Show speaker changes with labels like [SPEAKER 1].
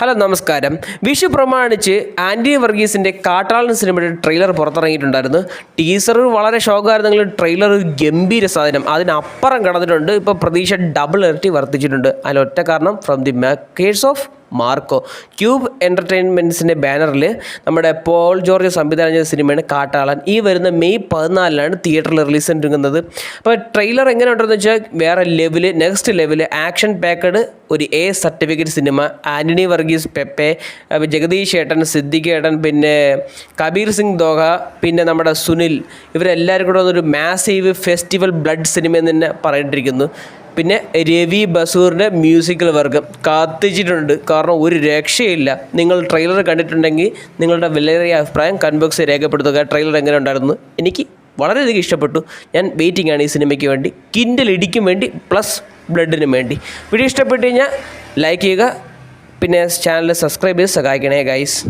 [SPEAKER 1] Hello നമസ്കാരം. വിഷു പ്രമാണിച്ച് anti വർഗീസിൻ്റെ കാട്ടാളൻ സിനിമയുടെ ട്രെയിലർ പുറത്തിറങ്ങിയിട്ടുണ്ടായിരുന്നു. ടീസർ വളരെ ഷോക്കായിരുന്നെങ്കിലും ട്രെയിലർ ഗംഭീര സാധനം, അതിനപ്പുറം കടന്നിട്ടുണ്ട്. ഇപ്പോൾ പ്രതീക്ഷ ഡബിൾ ഇരട്ടി വർദ്ധിച്ചിട്ടുണ്ട്. അതിലൊറ്റ കാരണം from the makers of Marco. Cube എൻ്റർടൈൻമെൻറ്റ്സിൻ്റെ ബാനറിൽ നമ്മുടെ പോൾ ജോർജ് സംവിധാനം ചെയ്ത സിനിമയാണ് കാട്ടാളൻ. ഈ വരുന്ന മെയ് 14 തിയേറ്ററിൽ റിലീസ് ചെയ്തിരിക്കുന്നത്. അപ്പോൾ ട്രെയിലർ എങ്ങനെ ഉണ്ടെന്ന് വെച്ചാൽ വേറെ level, next level, action packed ഒരു A സർട്ടിഫിക്കറ്റ് സിനിമ. ആൻ്റണി വർഗീസ്, പെപ്പെ, ജഗദീഷ് ഏട്ടൻ, സിദ്ദിഖ് ഏട്ടൻ, പിന്നെ കബീർ സിംഗ് ദോഹ, പിന്നെ നമ്മുടെ സുനിൽ, ഇവരെല്ലാവരും കൂടെ വന്നൊരു മാസീവ് ഫെസ്റ്റിവൽ ബ്ലഡ് സിനിമ എന്ന് തന്നെ പറഞ്ഞിട്ടിരിക്കുന്നു. പിന്നെ രവി ബസൂറിൻ്റെ മ്യൂസിക്കൽ വർക്ക് കാത്തിച്ചിട്ടുണ്ട്. കാരണം ഒരു രക്ഷയില്ല. നിങ്ങൾ ട്രെയിലർ കണ്ടിട്ടുണ്ടെങ്കിൽ നിങ്ങളുടെ വിലയേറിയ അഭിപ്രായം കമന്റ് ബോക്സിൽ രേഖപ്പെടുത്തുക. ട്രെയിലർ എങ്ങനെ ഉണ്ടായിരുന്നു? എനിക്ക് വളരെയധികം ഇഷ്ടപ്പെട്ടു. ഞാൻ വെയിറ്റിംഗ് ആണ് ഈ സിനിമയ്ക്ക് വേണ്ടി, കിൻഡൽ ഇടിക്കും വേണ്ടി, പ്ലസ് ബ്ലഡിനും വേണ്ടി. വീഡിയോ ഇഷ്ടപ്പെട്ട് കഴിഞ്ഞാൽ ലൈക്ക് ചെയ്യുക, പിന്നെ ചാനൽ സബ്സ്ക്രൈബ് ചെയ്ത് സഹായിക്കണേ ഗൈസ്.